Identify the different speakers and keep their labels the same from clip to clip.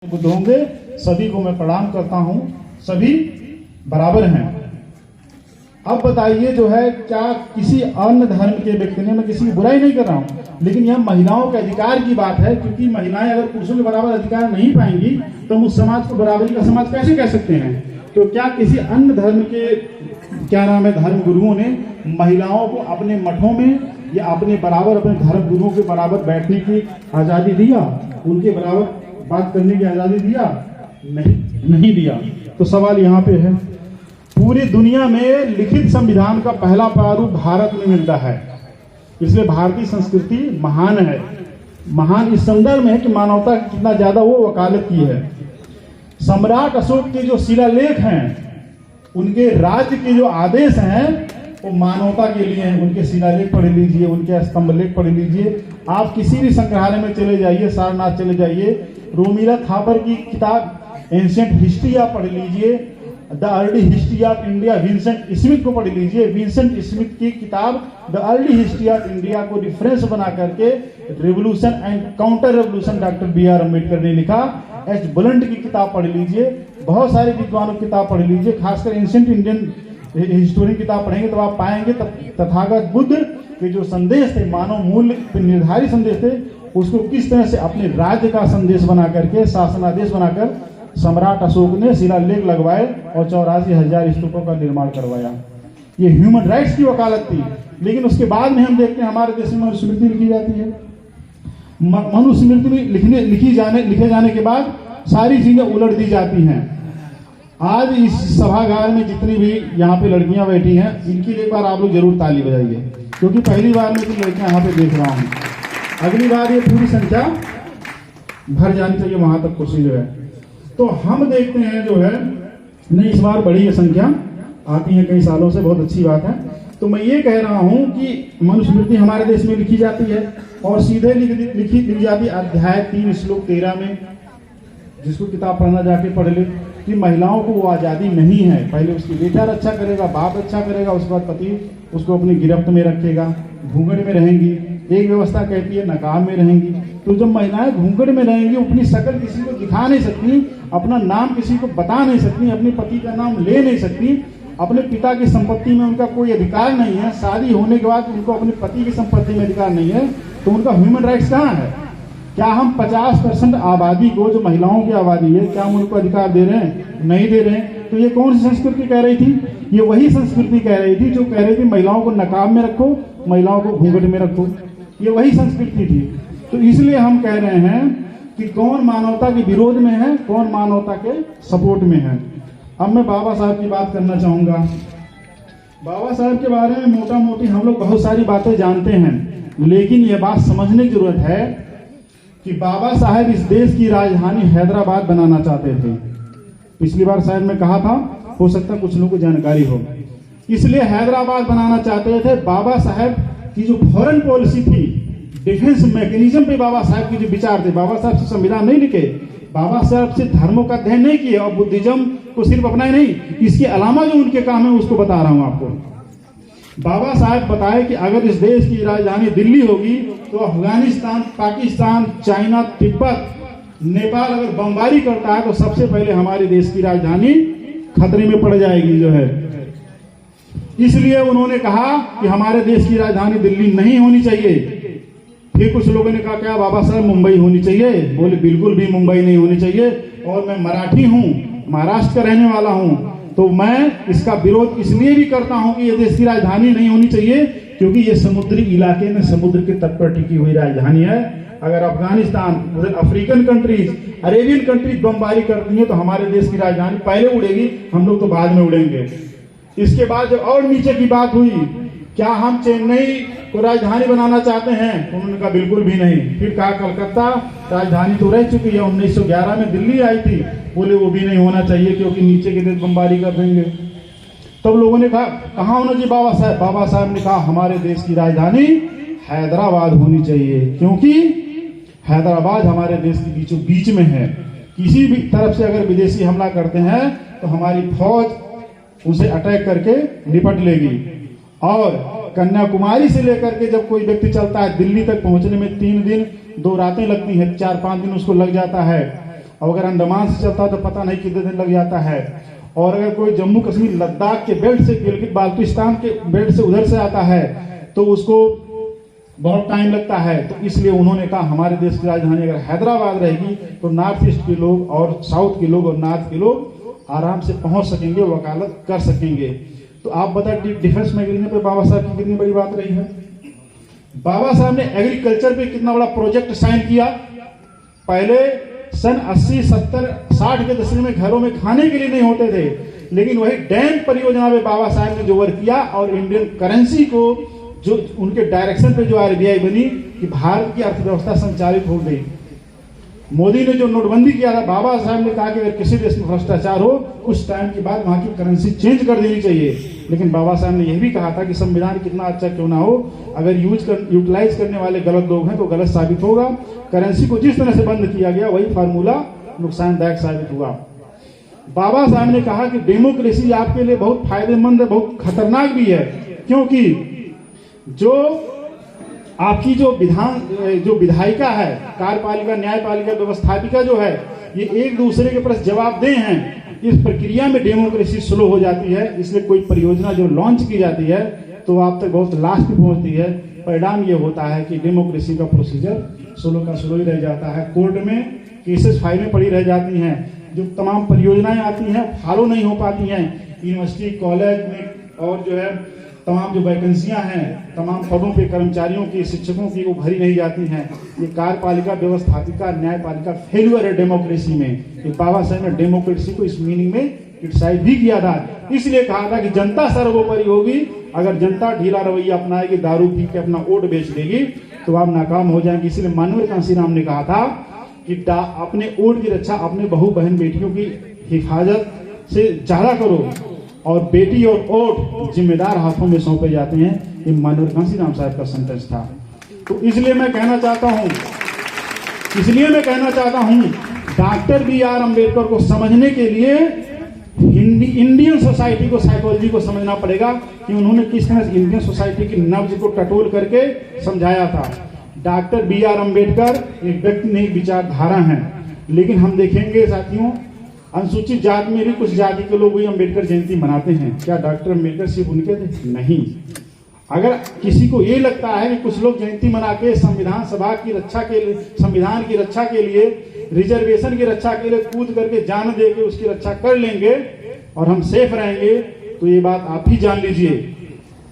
Speaker 1: बुद्ध होंगे। सभी को मैं प्रणाम करता हूं, सभी बराबर हैं। अब बताइए जो है, क्या किसी अन्य धर्म के व्यक्ति ने, मैं किसी की बुराई नहीं कर रहा हूं, लेकिन यह महिलाओं के अधिकार की बात है, क्योंकि महिलाएं अगर पुरुषों के बराबर अधिकार नहीं पाएंगी तो हम उस समाज को बराबरी का समाज कैसे कह सकते हैं। तो क्या किसी अन्य धर्म के धर्म गुरुओं ने महिलाओं को अपने मठों में या अपने बराबर, अपने धर्म गुरुओं के बराबर बैठने की आजादी दिया, उनके बराबर बात करने की आजादी दिया? नहीं दिया। तो सवाल यहाँ पे है, पूरी दुनिया में लिखित संविधान का पहला प्रारूप भारत में मिलता है, इसलिए भारतीय संस्कृति महान है। महान इस संदर्भ में है कि मानवता की कितना ज्यादा वो वकालत की है। सम्राट अशोक के जो शिलालेख हैं, उनके राज्य के जो आदेश हैं, वो मानवता के लिए हैं। उनके शिलालेख पढ़ लीजिए, उनके स्तंभ लेख पढ़ लीजिए। आप किसी भी संग्रहालय में चले जाइए, सारनाथ चले जाइए, रोमिला थापर की किताब एंशिएंट हिस्ट्री आप पढ़ लीजिए, the early history of India Vincent Smith को पढ़ लीजिए। विंसेंट स्मिथ की किताब the early history of India को रिफरेंस बना करके revolution and counter revolution doctor B.R. Ambedkar ने लिखा। एच ब्लंट की किताब पढ़ लीजिए, बहुत सारे विद्वानों की किताब पढ़ लीजिए, खासकर एंशिएंट इंडियन हिस्टोरियन किताब पढ़ेंगे तो आप पाएंगे तथागत बुद्ध के जो संदेश थे, मानव मूल्य पर निर्धारित संदेश थे, उसको किस तरह से अपने राज्य का संदेश बना करके, शासनादेश बनाकर सम्राट अशोक ने शिलालेख लगवाए और 84,000 स्तूपों का निर्माण करवाया। ये ह्यूमन राइट्स की वकालत थी। लेकिन उसके बाद में हम देखते हैं हमारे देश में मनुस्मृति लिखी जाती है। मनुस्मृति में लिखे जाने के बाद सारी चीजें उलट दी जाती हैं। आज इस सभागार में जितनी भी यहाँ पे लड़कियां बैठी हैं, इनके लिए एक बार आप लोग जरूर ताली बजाइए, क्योंकि पहली बार में कुछ लड़कियां यहाँ पे देख रहा हूँ। अगली बार ये पूरी संख्या भर जानी चाहिए वहां तक कुर्सी जो है। तो हम देखते हैं जो है, नहीं इस बार बड़ी ये संख्या आती है कई सालों से, बहुत अच्छी बात है। तो मैं ये कह रहा हूं कि मनुस्मृति हमारे देश में लिखी जाती है और सीधे लिखी जाती है अध्याय 3 श्लोक 13 में। जिसको किताब पढ़ना जाके पढ़ ले कि महिलाओं को वो आजादी नहीं है। पहले उसकी बेटा रक्षा करेगा, बाप रक्षा करेगा, उसके बाद पति उसको अपनी गिरफ्त में रखेगा, घूंघट में रहेंगी। एक व्यवस्था कहती है नकाब में रहेंगी। तो जब महिलाएं घूंघट में रहेंगी, अपनी शक्ल किसी को दिखा नहीं सकती, अपना नाम किसी को बता नहीं सकती, अपने पति का नाम ले नहीं सकती, अपने पिता की संपत्ति में उनका कोई अधिकार नहीं है, शादी होने के बाद उनको अपने पति की संपत्ति में अधिकार नहीं है, तो उनका ह्यूमन राइट्स कहाँ है? क्या हम 50% आबादी को, जो महिलाओं की आबादी है, क्या हम उनको अधिकार दे रहे हैं? नहीं दे रहे हैं। तो ये कौन सी संस्कृति कह रही थी? ये वही संस्कृति कह रही थी जो कह रही थी महिलाओं को नकाब में रखो, महिलाओं को घूंघट में रखो। ये वही संस्कृति थी। तो इसलिए हम कह रहे हैं कि कौन मानवता के विरोध में है, कौन मानवता के सपोर्ट में है। अब मैं बाबा साहब की बात करना चाहूंगा। बाबा साहब के बारे में मोटा मोटी हम लोग बहुत सारी बातें जानते हैं, लेकिन यह बात समझने की जरूरत है कि बाबा साहब इस देश की राजधानी हैदराबाद बनाना चाहते थे। पिछली बार शायद मैं कहा था, हो सकता कुछ लोगों को जानकारी हो, इसलिए हैदराबाद बनाना चाहते थे। बाबा साहब की जो फॉरेन पॉलिसी थी, डिफेंस मैकेनिज्म पे बाबा साहब के जो विचार थे, बाबा साहब से संविधान नहीं लिखे, बाबा साहब से धर्मों का अध्ययन नहीं किया और बुद्धिज्म को सिर्फ अपनाए नहीं, इसके अलावा जो उनके काम है उसको बता रहा हूं आपको। बाबा साहब बताए कि अगर इस देश की राजधानी दिल्ली होगी तो अफगानिस्तान, पाकिस्तान, चाइना, तिब्बत, नेपाल अगर बमबारी करता है तो सबसे पहले हमारे देश की राजधानी खतरे में पड़ जाएगी जो है। इसलिए उन्होंने कहा कि हमारे देश की राजधानी दिल्ली नहीं होनी चाहिए। फिर कुछ लोगों ने कहा क्या बाबा साहब मुंबई होनी चाहिए? बोले बिल्कुल भी मुंबई नहीं होनी चाहिए, और मैं मराठी हूँ, महाराष्ट्र का रहने वाला हूँ, तो मैं इसका विरोध इसलिए भी करता हूं कि ये देश की राजधानी नहीं होनी चाहिए, क्योंकि ये समुद्री इलाके में समुद्र के तट पर टिकी हुई राजधानी है। अगर Afghanistan, African countries, Arabian countries बमबारी करती है तो हमारे देश की राजधानी पहले उड़ेगी, हम लोग तो बाद में उड़ेंगे। इसके बाद जब और नीचे की बात हुई, क्या हम चेन्नई को राजधानी बनाना चाहते हैं? उन्होंने कहा बिल्कुल भी नहीं। फिर कहा कलकत्ता राजधानी तो रह चुकी है, 1911 में दिल्ली आई थी, बोले वो भी नहीं होना चाहिए क्योंकि नीचे के देश बमबारी कर देंगे। तब लोगों ने कहा कहाँ होना चाहिए बाबा साहब? बाबा साहब ने कहा हमारे देश की राजधानी हैदराबाद होनी चाहिए, क्योंकि हैदराबाद हमारे देश के बीचों बीच में है। किसी भी तरफ से अगर विदेशी हमला करते हैं तो हमारी फौज उसे अटैक करके निपट लेगी। और कन्याकुमारी से लेकर के जब कोई व्यक्ति चलता है, दिल्ली तक पहुंचने में 3 दिन 2 रातें लगती हैं, 4-5 दिन उसको लग जाता है। और अगर अंडमान से चलता है तो पता नहीं कितने दिन लग जाता है। और अगर कोई जम्मू कश्मीर लद्दाख के बेल्ट से, गिलगित बाल्टिस्तान के बेल्ट से उधर से आता है तो उसको बहुत टाइम लगता है। तो इसलिए उन्होंने कहा हमारे देश की राजधानी अगर हैदराबाद रहेगी तो नॉर्थ ईस्ट के लोग और साउथ के लोग और नॉर्थ के लोग आराम से पहुंच सकेंगे, वकालत कर सकेंगे। तो आप बताइए डिफेंस मैगजीन पे बाबा साहब की कितनी बड़ी बात रही है। बाबा साहब ने एग्रीकल्चर पे कितना बड़ा प्रोजेक्ट साइन किया। पहले सन 80, 70, 60 के दशक में घरों में खाने के लिए नहीं होते थे, लेकिन वही डैम परियोजना में बाबा साहब ने जो वर्क किया और इंडियन करेंसी को जो उनके डायरेक्शन पे जो आरबीआई बनी कि भारत की अर्थव्यवस्था संचालित हो गई। मोदी ने जो नोटबंदी किया था, बाबा साहब ने कहा कि अगर किसी देश में भ्रष्टाचार हो कुछ टाइम के बाद वहां की करेंसी चेंज कर देनी चाहिए। लेकिन बाबा साहब ने यह भी कहा था कि संविधान कितना अच्छा क्यों ना हो, अगर यूटिलाइज करने वाले गलत लोग हैं तो गलत साबित होगा। करेंसी को जिस तरह से बंद किया गया वही फार्मूला नुकसानदायक साबित हुआ। बाबा साहब ने कहा कि डेमोक्रेसी आपके लिए बहुत फायदेमंद है, बहुत खतरनाक भी है, क्योंकि जो आपकी जो विधायिका है, कार्यपालिका, न्यायपालिका, व्यवस्थापिका जो है, ये एक दूसरे के प्रति जवाबदेह हैं। इस प्रक्रिया में डेमोक्रेसी स्लो हो जाती है। इसलिए कोई परियोजना जो लॉन्च की जाती है तो आप तक बहुत लास्ट में पहुंचती है। परिणाम ये होता है कि डेमोक्रेसी का प्रोसीजर स्लो का स्लो ही रह जाता है। कोर्ट में केसेस फाइलें पड़ी रह जाती हैं। जो तमाम परियोजनाएं आती हैं फॉलो नहीं हो पाती हैं। यूनिवर्सिटी, कॉलेज में और जो है तमाम जो वैकेंसियां हैं, तमाम पदों पे कर्मचारियों की, शिक्षकों की, वो भरी नहीं जाती हैं। ये कार्यपालिका, व्यवस्थापिका, न्यायपालिका फेल्यूर है डेमोक्रेसी में। ये बाबा साहब ने डेमोक्रेसी को इस मीनिंग में क्रिटिसाइज भी किया था। इसलिए कहा था कि जनता सर्वोपरि होगी। अगर जनता ढीला रवैया अपनाएगी, दारू पी के अपना वोट बेच देगी तो आप नाकाम हो जाएंगे। इसलिए माननीय कांशीराम ने कहा था कि अपने वोट की रक्षा अपने बहू बहन बेटियों की हिफाजत से ज्यादा करो, और बेटी और वोट जिम्मेदार हाथों में सौंपे जाते हैं। ये माननीय कांशीराम साहब का सेंटेंस था। तो इसलिए मैं कहना चाहता हूं डॉक्टर BR अम्बेडकर को समझने के लिए इंडियन सोसाइटी को, साइकोलॉजी को समझना पड़ेगा कि उन्होंने किस तरह से इंडियन सोसाइटी की नब्ज को टटोल करके समझाया था। डॉक्टर BR अम्बेडकर एक व्यक्ति नहीं, विचारधारा है। लेकिन हम देखेंगे साथियों, अनुसूचित जाति में भी कुछ जाति के लोग भी अम्बेडकर जयंती मनाते हैं। क्या डॉक्टर अम्बेडकर सिर्फ उनके थे? नहीं। अगर किसी को ये लगता है कि कुछ लोग जयंती मना के संविधान सभा की रक्षा के लिए, संविधान की रक्षा के लिए, रिजर्वेशन की रक्षा के लिए कूद करके जान दे के उसकी रक्षा कर लेंगे और हम सेफ रहेंगे, तो ये बात आप ही जान लीजिए।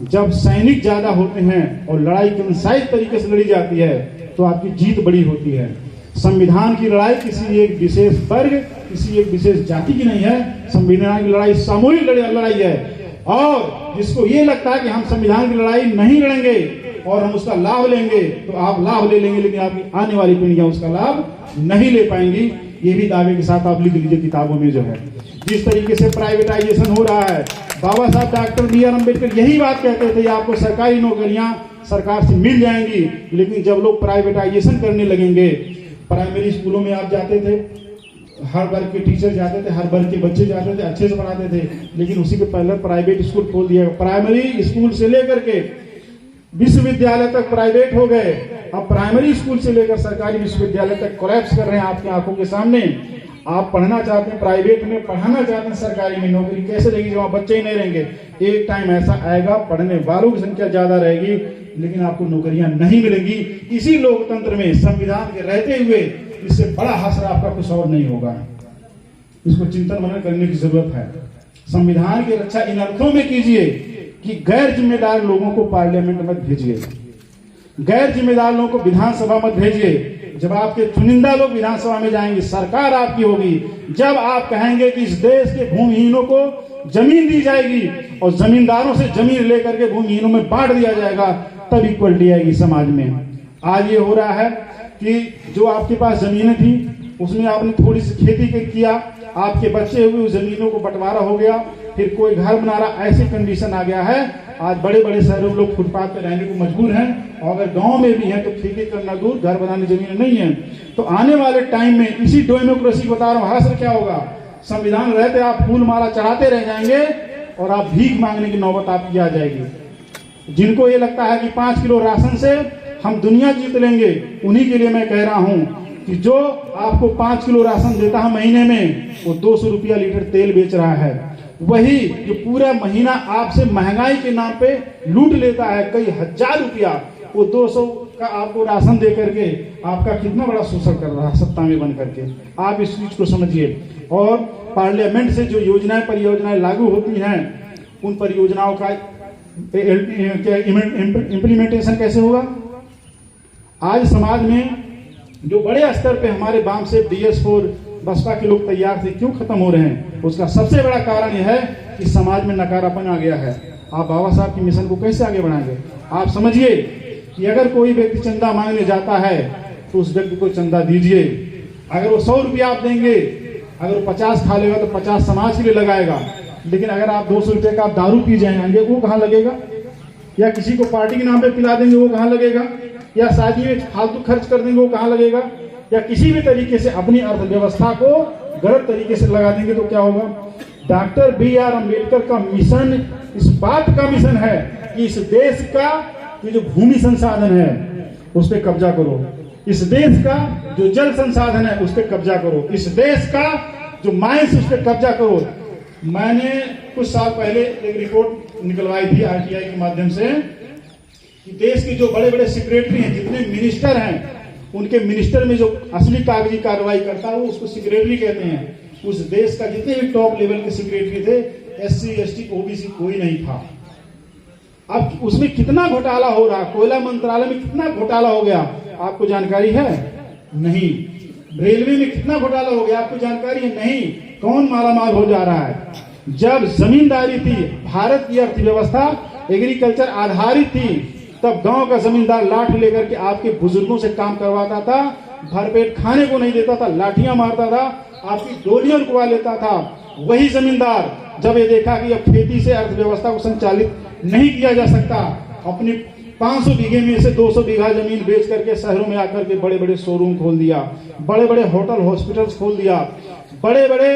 Speaker 1: जब सैनिक ज्यादा होते हैं और लड़ाई कंसाइज तरीके से लड़ी जाती है तो आपकी जीत बड़ी होती है। संविधान की लड़ाई किसी एक विशेष वर्ग, किसी एक विशेष जाति की नहीं है। संविधान की लड़ाई सामूहिक लड़ाई है। और जिसको ये लगता है कि हम संविधान की लड़ाई नहीं लड़ेंगे और हम उसका लाभ लेंगे, तो आप लाभ ले लेंगे, लेकिन आपकी आने वाली पीढ़ियां उसका लाभ नहीं ले पाएंगी। ये भी दावे के साथ आप लिख लीजिए किताबों में जो है। जिस तरीके से प्राइवेटाइजेशन हो रहा है, बाबा साहब डॉक्टर BR अम्बेडकर यही बात कहते थे, आपको सरकारी नौकरियां सरकार से मिल जाएंगी। लेकिन जब लोग प्राइवेटाइजेशन करने लगेंगे, प्राइमरी स्कूलों में आप जाते थे, हर वर्ग के टीचर जाते थे, हर वर्ग के बच्चे जाते थे, अच्छे से पढ़ाते थे। लेकिन उसी के पहले प्राइवेट स्कूल खोल दिया। प्राइमरी स्कूल से लेकर के विश्वविद्यालय तक प्राइवेट हो गए। अब प्राइमरी स्कूल से लेकर सरकारी विश्वविद्यालय तक कोलैप्स कर रहे हैं आपकी आंखों के सामने। आप पढ़ना चाहते हैं प्राइवेट में, पढ़ाना चाहते हैं सरकारी में, नौकरी कैसे रहेगी जब बच्चे ही नहीं रहेंगे? एक टाइम ऐसा आएगा, पढ़ने वालों की संख्या ज्यादा रहेगी लेकिन आपको नौकरियां नहीं मिलेंगी। इसी लोकतंत्र में संविधान के रहते हुए इससे बड़ा हसर आपका कुछ और नहीं होगा। इसको चिंतन मनन करने की जरूरत है। संविधान की रक्षा इन अर्थों में कीजिए कि गैर जिम्मेदार लोगों को पार्लियामेंट मत भेजिए, गैर जिम्मेदार लोगों को विधानसभा मत भेजिए। जब आपके चुनिंदा लोग विधानसभा में जाएंगे, सरकार आपकी होगी। जब आप कहेंगे कि इस देश के भूमिहीनों को जमीन दी जाएगी और जमींदारों से जमीन लेकर के भूमिहीनों में बांट दिया जाएगा, तब इक्वलिटी आएगी समाज में। आज ये हो रहा है कि जो आपके पास जमीनें थी उसमें आपने थोड़ी सी खेती किया, आपके बच्चे हुए उस जमीनों को बंटवारा हो गया, फिर कोई घर बना रहा, ऐसी कंडीशन आ गया है। आज बड़े बड़े शहरों में लोग फुटपाथ पे रहने को मजबूर हैं, और अगर गांव में भी हैं तो खेती करना दूर, घर बनाने जमीन नहीं है। तो आने वाले टाइम में इसी डेमोक्रेसी बता रहा हूँ, हासिल क्या होगा? संविधान रहते आप फूल माला चढ़ाते रह जाएंगे और आप भीख मांगने की नौबत आपकी आ जाएगी। जिनको ये लगता है कि 5 किलो राशन से हम दुनिया जीत लेंगे, उन्हीं के लिए मैं कह रहा हूं कि जो आपको 5 किलो राशन देता है महीने में, वो 200 रुपया लीटर तेल बेच रहा है। वही जो पूरा महीना आपसे महंगाई के नाम पे लूट लेता है कई हजार रुपया, वो 200 का आपको राशन दे करके आपका कितना बड़ा शोषण कर रहा है सत्ता में बन करके। आप इस चीज को समझिए। और पार्लियामेंट से जो योजनाएं परियोजनाएं लागू होती हैं, उन परियोजनाओं का इम्प्लीमेंटेशन कैसे होगा? आज समाज में जो बड़े स्तर पे हमारे वाम से DS4 बसपा के लोग तैयार थे, क्यों खत्म हो रहे हैं? उसका सबसे बड़ा कारण यह है कि समाज में नकारापन आ गया है। आप बाबा साहब के मिशन को कैसे आगे बढ़ाएंगे? आप समझिए कि अगर कोई व्यक्ति चंदा मांगने जाता है तो उस व्यक्ति को चंदा दीजिए। अगर वो 100 रुपया आप देंगे, अगर वो 50 खा लेगा तो 50 समाज के लिए लगाएगा। लेकिन अगर आप 200 रुपये का आप दारू पी जाएंगे, वो कहाँ लगेगा? या किसी को पार्टी के नाम पे पिला देंगे, वो कहाँ लगेगा? या शादी में फालतू खर्च कर देंगे, वो कहाँ लगेगा? या किसी भी तरीके से अपनी अर्थव्यवस्था को गलत तरीके से लगा देंगे तो क्या होगा? डॉक्टर BR अम्बेडकर का मिशन इस बात का मिशन है कि इस देश का ये जो भूमि संसाधन है उस पर कब्जा करो, इस देश का जो जल संसाधन है उस पर कब्जा करो, इस देश का जो माइंस उस पर कब्जा करो। मैंने कुछ साल पहले एक रिपोर्ट निकलवाई थी RTI के माध्यम से कि देश के जो बड़े बड़े सेक्रेटरी हैं, जितने मिनिस्टर हैं, उनके मिनिस्टर में जो असली कागजी कार्रवाई करता है वो उसको सेक्रेटरी कहते हैं। उस देश का जितने भी टॉप लेवल के सेक्रेटरी थे, SC ST OBC कोई नहीं था। अब उसमें कितना घोटाला हो रहा, कोयला मंत्रालय में कितना घोटाला हो गया आपको जानकारी है? नहीं। रेलवे में कितना घोटाला हो गया आपको जानकारी है? नहीं। कौन मालामाल हो जा रहा है? जब जमींदारी थी, भारत की अर्थव्यवस्था एग्रीकल्चर आधारित थी, तब गांव का जमींदार लाठ लेकर के आपके बुजुर्गों से काम करवाता था, भरपेट खाने को नहीं देता था, लाठियां मारता था, आपकी डोलियां रुकवा लेता था। वही जमींदार जब ये देखा कि अब खेती से अर्थव्यवस्था को संचालित नहीं किया जा सकता, अपनी 500 बीघे में से 200 बीघा जमीन बेच करके शहरों में आकर के बड़े बड़े शोरूम खोल दिया, बड़े बड़े होटल हॉस्पिटल्स खोल दिया, बड़े बड़े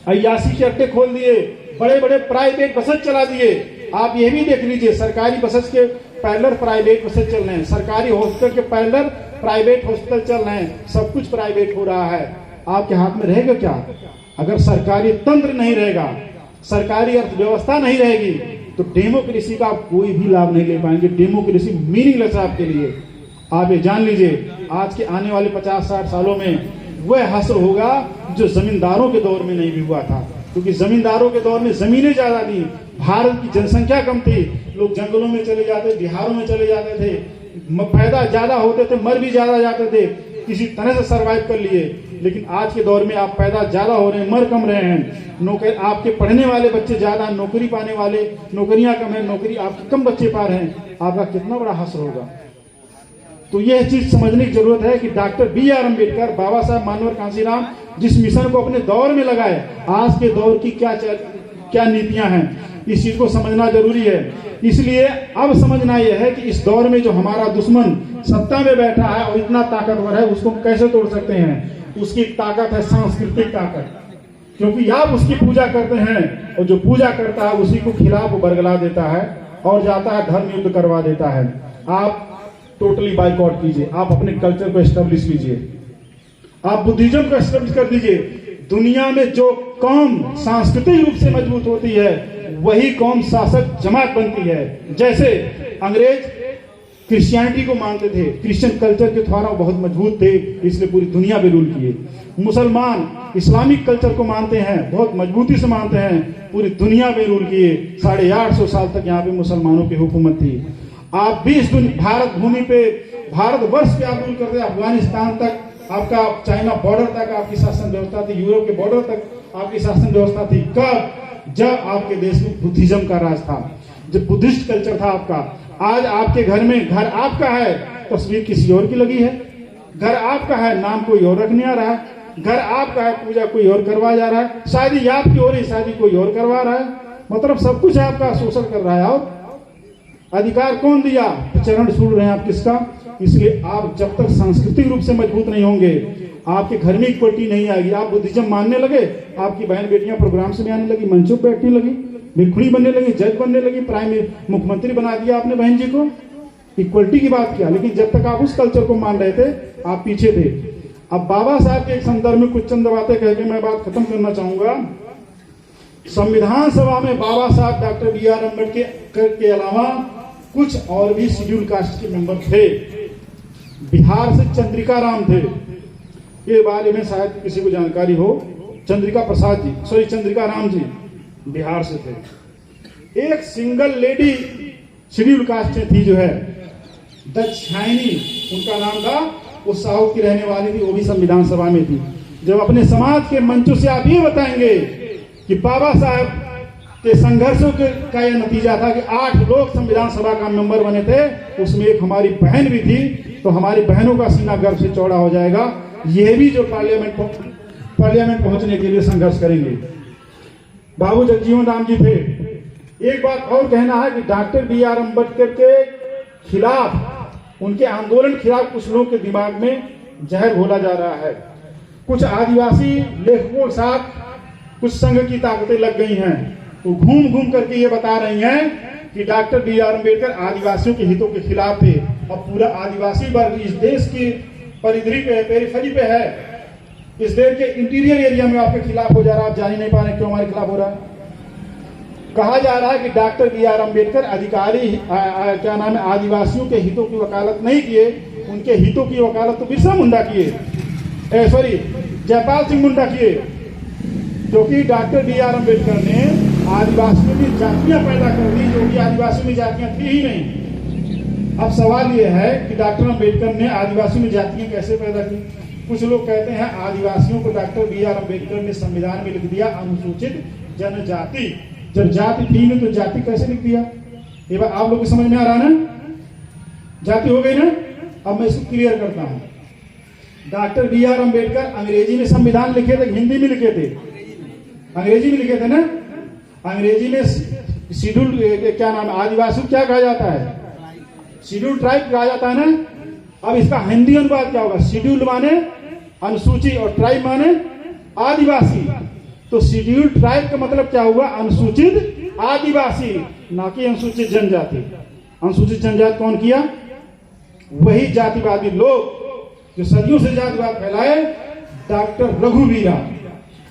Speaker 1: अय्यासी के अड्डे खोल दिए, बड़े बड़े प्राइवेट बसेस चला दिए। आप ये भी देख लीजिए, सरकारी बसेस के पैरेलल प्राइवेट बसेस चल रहे हैं, सरकारी हॉस्पिटल के पैरेलल प्राइवेट हॉस्पिटल चल रहे हैं, सब कुछ प्राइवेट हो रहा है। आपके हाथ में रहेगा क्या? अगर सरकारी तंत्र नहीं रहेगा, सरकारी अर्थव्यवस्था नहीं रहेगी, तो डेमोक्रेसी का आप कोई भी लाभ नहीं ले पाएंगे। डेमोक्रेसी मीनिंगलेस है आपके लिए। आप ये जान लीजिए, आज के आने वाले 50-60 सालों में वह हश्र होगा जो जमींदारों के दौर में नहीं भी हुआ था, क्योंकि जमींदारों के दौर में जमीनें ज्यादा थी, भारत की जनसंख्या कम थी, लोग जंगलों में चले जाते, बिहारों में चले जाते थे, पैदा ज्यादा होते थे, मर भी ज्यादा जाते थे, किसी तरह से सरवाइव कर लिए। लेकिन आज के दौर में आप पैदा ज्यादा हो रहे हैं, मर कम रहे हैं, नौकरी आपके पढ़ने वाले बच्चे ज्यादा, नौकरी पाने वाले नौकरियां कम है, नौकरी आपके कम बच्चे पा रहे हैं। आपका कितना बड़ा हश्र होगा। तो यह चीज समझने की जरूरत है कि डॉक्टर BR अम्बेडकर, बाबा साहब मानवर कांशीराम जिस मिशन को अपने दौर में लगाए, आज के दौर की क्या नीतियां हैं, इस चीज को समझना जरूरी है। इसलिए अब समझना यह है कि इस दौर में जो हमारा दुश्मन सत्ता में बैठा है और इतना ताकतवर है, उसको कैसे तोड़ सकते हैं? उसकी ताकत है सांस्कृतिक ताकत, क्योंकि आप उसकी पूजा करते हैं और जो पूजा करता है उसी को खिलाफ बरगला देता है और जाता है धर्म युद्ध करवा देता है। आप टोटली बाइकआउट कीजिए, आप अपने कल्चर को एस्टेब्लिश कीजिए, आप बुद्धिज्म को एस्टेब्लिश कर दीजिए। दुनिया में जो कौम सांस्कृतिक रूप से मजबूत होती है वही कौम शासक जमात बनती है। जैसे अंग्रेज क्रिश्चियनिटी को मानते थे, क्रिश्चियन कल्चर के द्वारा बहुत मजबूत थे, इसलिए पूरी दुनिया पे रूल किए। मुसलमान इस्लामिक कल्चर को मानते हैं, बहुत मजबूती से मानते हैं, पूरी दुनिया पे रूल किए। 850 साल तक यहाँ पे मुसलमानों की हुकूमत थी। आप भी इस भारत भूमि पे, भारतवर्ष पे आप रूल करते, अफगानिस्तान तक, आपका चाइना बॉर्डर तक आपकी शासन व्यवस्था थी, यूरोप के बॉर्डर तक आपकी शासन व्यवस्था थी। कब? जब आपके देश में बुद्धिज्म का राज था, जब बुद्धिस्ट कल्चर था आपका। आज आपके घर में, घर आपका है, तस्वीर किसी और की लगी है, घर आपका है, नाम कोई और रखने आ रहा है, घर आपका है, पूजा कोई और करवा जा रहा है, शादी आपकी हो रही, शादी कोई और करवा रहा है, मतलब सब कुछ आपका शोषण कर रहा है। और अधिकार कौन दिया? चरण छू रहे हैं आप किसका? इसलिए आप जब तक सांस्कृतिक रूप से मजबूत नहीं होंगे, आपके घर में इक्वलिटी नहीं आएगी। आप बुद्धिज्म मानने लगे, आपकी बहन बेटियां प्रोग्राम्स में आने लगी, मंचों पर बैठने लगी, भिखुड़ी बनने लगी, जज बनने लगी, मुख्यमंत्री बना दिया आपने बहन जी को, इक्वलिटी की बात किया। लेकिन जब तक आप उस कल्चर को मान रहे थे, आप पीछे थे। अब बाबा साहब के एक संदर्भ में कुछ चंद बातें कह के मैं बात खत्म करना चाहूंगा। संविधान सभा में बाबा साहब डॉक्टर बी.आर. अम्बेडकर के अलावा कुछ और भी शेड्यूल कास्ट के मेंबर थे। बिहार से चंद्रिका राम थे, ये बारे में शायद किसी को जानकारी हो। चंद्रिका राम जी बिहार से थे। एक सिंगल लेडी शेड्यूल कास्ट में थी जो है दक्षायनी, उनका नाम था, वो साउथ की रहने वाली थी, वो भी संविधान सभा में थी। जब अपने समाज के मंचों से आप ये बताएंगे कि बाबा साहब के संघर्षों का यह नतीजा था कि 8 लोग संविधान सभा का मेंबर बने थे, उसमें एक हमारी बहन भी थी, तो हमारी बहनों का सीना गर्व से चौड़ा हो जाएगा। ये भी जो पार्लियामेंट पहुंचने के लिए संघर्ष करेंगे। बाबू जगजीवन राम जी थे। एक बात और कहना है कि डॉक्टर बी.आर. अम्बेडकर के खिलाफ, उनके आंदोलन के खिलाफ कुछ लोगों के दिमाग में जहर घोला जा रहा है। कुछ आदिवासी लेखकों के साथ कुछ संघ की ताकतें लग गई हैं, तो घूम घूम करके ये बता रही हैं कि डॉक्टर बी.आर. अम्बेडकर आदिवासियों के हितों के खिलाफ थे। अब पूरा आदिवासी वर्ग इस देश की परिधि पे, पेरिफेरी पे है, इस देश के इंटीरियर एरिया में आपके खिलाफ हो जा रहा है। आप जान ही नहीं पा रहे क्यों हमारे खिलाफ हो रहा है। कहा जा रहा है कि डॉक्टर बी.आर. अम्बेडकर क्या नाम है, आदिवासियों के हितों की वकालत नहीं किए, उनके हितों की वकालत तो बिरसा मुंडा किए, जयपाल सिंह मुंडा किए, क्योंकि डॉक्टर बी.आर. अम्बेडकर ने आदिवासियों में जातियां पैदा कर दी जो कि आदिवासियों में जातियां थी ही नहीं। अब सवाल यह है कि डॉक्टर अम्बेडकर ने आदिवासियों में जातियां कैसे पैदा की। कुछ लोग कहते हैं आदिवासियों को डॉक्टर बी.आर. अम्बेडकर ने संविधान में लिख दिया अनुसूचित जनजाति। जब जाति थी नहीं तो जाति कैसे लिख दिया। ये बात आप लोग को समझ में आ रहा है ना, जाति हो गई ना। अब मैं इसको क्लियर करता हूं। Doctor B R. अम्बेडकर अंग्रेजी में संविधान लिखे थे, हिंदी में लिखे थे, अंग्रेजी में लिखे थे ना। अंग्रेजी में शेड्यूल क्या नाम है, आदिवासी क्या कहा जाता है, शेड्यूल ट्राइब कहा जाता है ना। अब इसका हिंदी अनुवाद क्या होगा, शेड्यूल माने अनुसूची और ट्राइब माने आदिवासी। तो शेड्यूल ट्राइब का मतलब क्या हुआ, अनुसूचित आदिवासी, ना कि अनुसूचित जनजाति। अनुसूचित जनजाति कौन किया, वही जातिवादी लोग जो सदियों से जातिवाद फैलाए। डॉक्टर रघुवीरा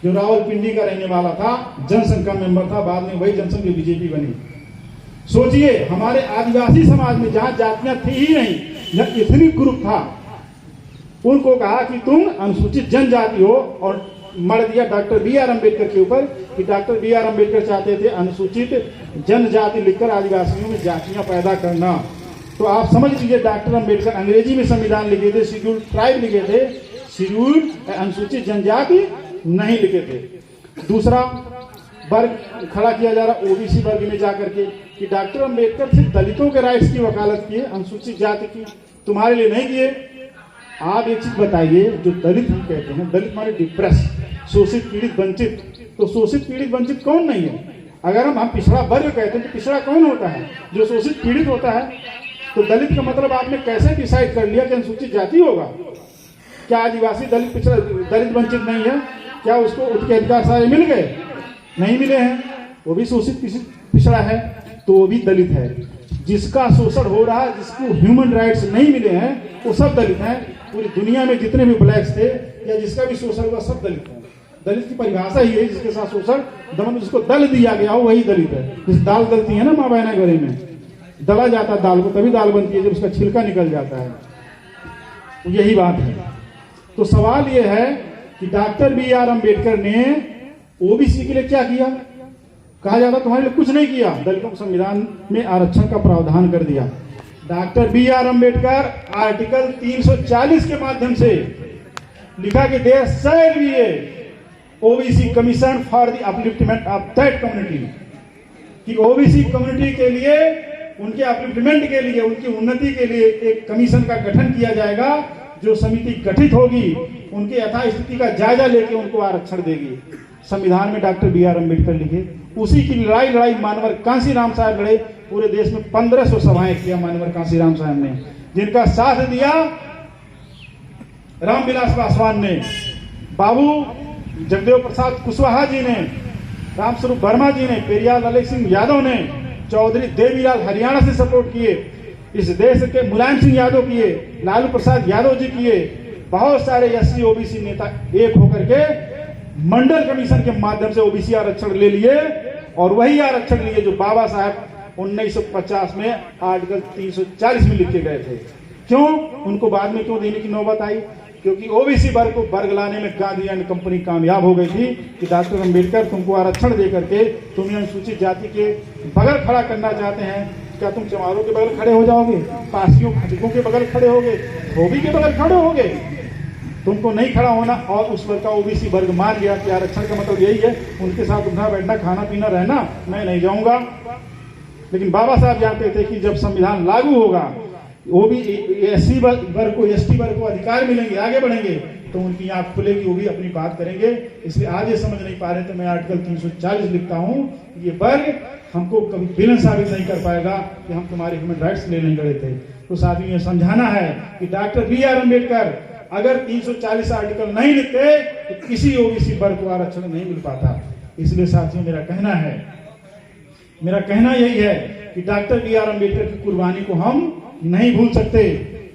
Speaker 1: जो रावलपिंडी का रहने वाला था, जनसंघ का मेंबर था, बाद में वही जनसंघ की बीजेपी बनी। सोचिए हमारे आदिवासी समाज में जहां जातियां थी ही नहीं, जहां एथनिक ग्रुप था, उनको कहा कि तुम अनुसूचित जनजाति हो और मर दिया डॉक्टर बी.आर. अम्बेडकर के ऊपर कि डॉक्टर बी.आर. अम्बेडकर चाहते थे अनुसूचित जनजाति लिखकर आदिवासियों में जातियां पैदा करना। तो आप समझ लीजिए डॉक्टर अम्बेडकर अंग्रेजी में संविधान लिखे थे, शेड्यूल ट्राइब लिखे थे, शेड्यूल अनुसूचित जनजाति नहीं लिखे थे। दूसरा वर्ग खड़ा किया जा रहा ओबीसी वर्ग में जाकर के कि डॉक्टर अम्बेडकर सिर्फ दलितों के राइट्स की वकालत किए, अनुसूचित जाति की तुम्हारे लिए नहीं किए। आप एक चीज बताइए, जो दलित हम कहते हैं, दलित माने डिप्रेस, शोषित पीड़ित वंचित, तो शोषित पीड़ित वंचित कौन नहीं है। अगर हम पिछड़ा वर्ग कहते हैं तो पिछड़ा कौन होता है, जो शोषित पीड़ित होता है। तो दलित का मतलब आपने कैसे डिसाइड कर लिया कि अनुसूचित जाति होगा। क्या आदिवासी दलित पिछड़ा दलित वंचित नहीं है, क्या उसको उसके अधिकार सारे मिल गए, नहीं मिले हैं, वो भी शोषित पिछड़ा है, तो वो भी दलित है। जिसका शोषण हो रहा है, जिसको ह्यूमन राइट्स नहीं मिले हैं, वो सब दलित हैं। पूरी दुनिया में जितने भी ब्लैक्स थे या जिसका भी शोषण हुआ सब दलित है। दलित की परिभाषा ही है जिसके साथ शोषण, दमन जिसको दल दिया गया हो वही दलित है। जिस दाल दलती है ना माँ बहना घरे में, दला जाता है दाल को, तभी दाल बनती है जब उसका छिलका निकल जाता है। तो यही बात है। तो सवाल यह है कि डॉक्टर बी.आर. अम्बेडकर ने ओबीसी के लिए क्या किया। कहा जाता तुम्हारे लिए कुछ नहीं किया, दलितों को संविधान में आरक्षण का प्रावधान कर दिया। Doctor B R. अम्बेडकर आर्टिकल 340 के माध्यम से लिखा कि there shall be a OBC commission for the upliftment of that community, कि ओबीसी कम्युनिटी के लिए, उनके अपलिफ्टमेंट के लिए, उनकी उन्नति के लिए एक कमीशन का गठन किया जाएगा, जो समिति गठित होगी, उनके यथास्थिति का जायजा लेके उनको आरक्षण देगी। संविधान में डॉक्टर बी.आर. अम्बेडकर लिखे। उसी की लड़ाई मानवर कांसीराम साहब लड़े। पूरे देश में 1500 सभाएं किया मानवर कांसीराम साहब ने, जिनका साथ दिया रामविलास पासवान ने, बाबू जगदेव प्रसाद कुशवाहा जी ने, रामस्वरूप वर्मा जी ने, पेरियार ललित सिंह यादव ने, चौधरी देवीलाल हरियाणा से सपोर्ट किए, इस देश के मुलायम सिंह यादव किए, लालू प्रसाद यादव जी किए, बहुत सारे एससी ओबीसी नेता एक होकर के मंडल कमीशन के माध्यम से ओबीसी आरक्षण ले लिए और वही आरक्षण लिए जो बाबा साहब 1950 में आर्टिकल 340 में लिख के गए थे। क्यों उनको बाद में क्यों देने की नौबत आई? क्योंकि ओबीसी वर्ग को वर्ग लाने में गांधी एंड कंपनी कामयाब हो गई थी कि डॉक्टर अंबेडकर तुमको आरक्षण दे करके तुम्हें अनुसूचित जाति के बगल खड़ा करना चाहते हैं। क्या तुम चमारों के बगल खड़े हो जाओगे? पासियों खटिकों के बगल खड़े होगे? धोबी के बगल खड़े होगे? तुमको नहीं खड़ा होना। और उस वर्ग का ओबीसी वर्ग मान गया कि आरक्षण का मतलब यही है, उनके साथ उठना बैठना खाना पीना रहना, मैं नहीं जाऊंगा। लेकिन बाबा साहब जानते थे कि जब संविधान लागू होगा वो भी एससी वर्ग को एसटी वर्ग को अधिकार मिलेंगे, आगे बढ़ेंगे, तो उनकी आंख खुलेगी, वो भी अपनी बात करेंगे। इसलिए आज ये समझ नहीं पा रहे तो मैं आर्टिकल 340 लिखता हूँ। ये वर्ग हमको कभी विलन साबित नहीं कर पाएगा कि हम तुम्हारे ह्यूमन राइट्स ले नहीं गए थे। तो साथियों ये समझाना है कि डॉक्टर BR अम्बेडकर अगर 340 आर्टिकल नहीं लिखते तो किसी ओबीसी वर्ग को आरक्षण नहीं मिल पाता। इसलिए साथियों मेरा कहना यही है कि डॉक्टर BR अम्बेडकर की कुर्बानी को हम नहीं भूल सकते।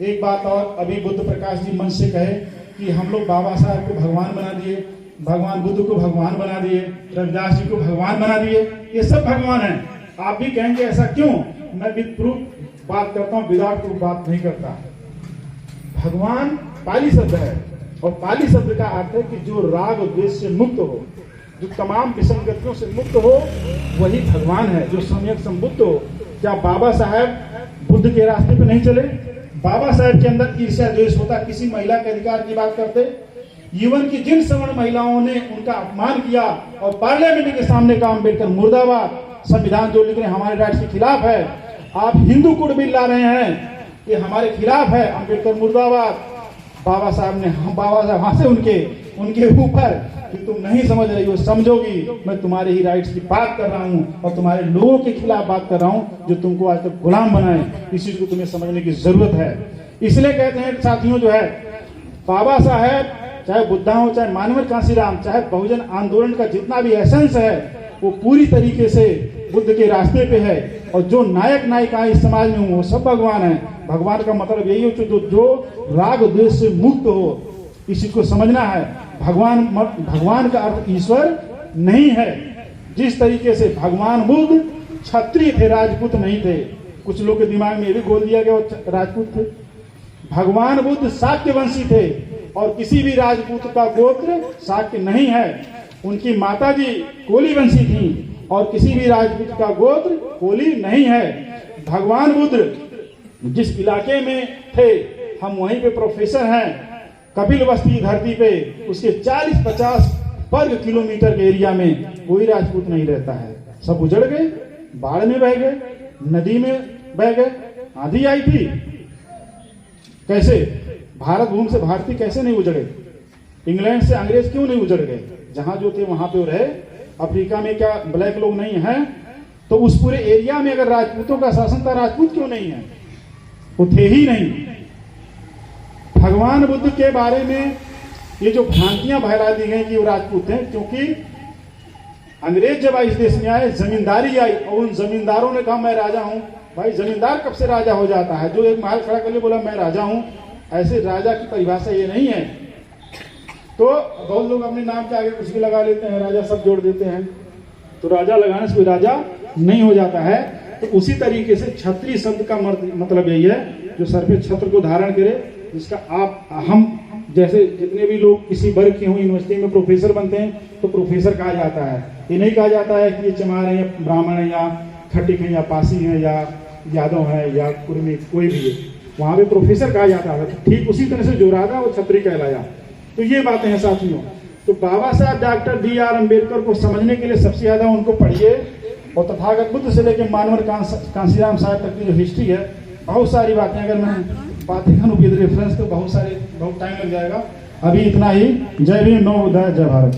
Speaker 1: एक बात और, अभी बुद्ध प्रकाश जी मंच से कहे कि हम लोग बाबा साहब को भगवान बना दिए, भगवान बुद्ध को भगवान बना दिए, रविदास जी को भगवान बना दिए, ये सब भगवान हैं। आप भी कहेंगे ऐसा क्यों? मैं विद प्रूफ बात करता हूँ, विदाउट प्रूफ बात नहीं करता। भगवान पाली शब्द है और पाली शब्द का अर्थ है कि जो राग और द्वेष से मुक्त हो, जो तमाम विसंगतियों से मुक्त हो, वही भगवान है, जो सम्यक संबुद्ध हो। क्या बाबा साहब बुद्ध के रास्ते पे नहीं चले? बाबा साहब के अंदर ईर्ष्या द्वेष होता, किसी महिला के अधिकार की बात करते? जीवन की जिन सवर्ण महिलाओं ने उनका अपमान किया और पार्लियामेंट के सामने कहा अम्बेडकर मुर्दाबाद, संविधान जो लिख रहे हैं हमारे राइट्स के खिलाफ है, आप हिंदू कोड बिल ला रहे हैं ये हमारे खिलाफ है, अम्बेडकर मुर्दाबाद। बाबा साहब हंसे उनके ऊपर कि तुम नहीं समझ रही हो, समझोगी, मैं तुम्हारे ही राइट्स की बात कर रहा हूँ और तुम्हारे लोगों के खिलाफ बात कर रहा हूँ जो तुमको आज तक गुलाम बनाए। इस चीज को तुम्हें समझने की जरूरत है। इसलिए कहते हैं साथियों, जो है बाबा साहब चाहे बुद्धा हो, चाहे मानवर कांसीराम, चाहे बहुजन आंदोलन का जितना भी एसेंस है वो पूरी तरीके से बुद्ध के रास्ते पे है। और जो नायक नायिका इस समाज में वो सब भगवान है। भगवान का मतलब यही हो जो राग द्वेष से मुक्त हो, इस चीज को समझना है। भगवान का अर्थ ईश्वर नहीं है। जिस तरीके से भगवान बुद्ध क्षत्रिय थे, राजपूत नहीं थे। कुछ लोग के दिमाग में ये भी घोल दिया गया वो राजपूत थे। भगवान बुद्ध शाक्य वंशी थे और किसी भी राजपूत का गोत्र शाक्य नहीं है। उनकी माता जी कोली वंशी थी और किसी भी राजपूत का गोत्र कोली नहीं है। भगवान बुद्ध जिस इलाके में थे, हम वहीं पे प्रोफेसर हैं। कपिल वस्ती धरती पे उसके 40-50 वर्ग किलोमीटर के एरिया में कोई राजपूत नहीं रहता है। सब उजड़ गए, बाढ़ में बह गए, नदी में बह गए, आंधी आई थी। कैसे भारत भूमि से भारतीय कैसे नहीं उजड़े? इंग्लैंड से अंग्रेज क्यों नहीं उजड़ गए? जहां जो थे वहां पे रहे। अफ्रीका में क्या ब्लैक लोग नहीं हैं? तो उस पूरे एरिया में अगर राजपूतों का शासन था, राजपूत क्यों नहीं है? वो थे ही नहीं। भगवान बुद्ध के बारे में ये जो भ्रांतियां फैला दी गई कि वो राजपूत हैं, क्योंकि अंग्रेज जब इस देश में आए, जमींदारी आई और उन जमींदारों ने कहा मैं राजा हूं। भाई जमींदार कब से राजा हो जाता है? जो एक महल खड़ा करके बोला मैं राजा हूं, ऐसे राजा की परिभाषा ये नहीं है। तो बहुत लोग अपने नाम के आगे कुछ भी लगा लेते हैं, राजा सब जोड़ देते हैं। तो राजा लगाने से कोई राजा नहीं हो जाता है। तो उसी तरीके से क्षत्रिय शब्द का मतलब यही है जो सर पे छत्र को धारण करे, जिसका हम जैसे जितने भी लोग किसी वर्ग के हों, यूनिवर्सिटी में प्रोफेसर बनते हैं तो प्रोफेसर कहा जाता है। ये नहीं कहा जाता है कि ये चमार है या ब्राह्मण है या खटिक है या पासी है या यादव है या कुर्मी, कोई भी है, वहां पे प्रोफेसर कहा जाता है। ठीक उसी तरह से जो राजा वो छत्री कहलाया। तो ये बातें हैं साथियों। तो बाबा साहब डॉक्टर BR अम्बेडकर को समझने के लिए सबसे ज्यादा उनको पढ़िए और तथागत बुद्ध से लेकर मानवर कांसीराम साहब तक की जो हिस्ट्री है, बहुत सारी बातें अगर मैं बातें करूँ विद रेफरेंस तो बहुत टाइम लग जाएगा। अभी इतना ही। जय भीम, नमो बुद्धाय, जय भारत।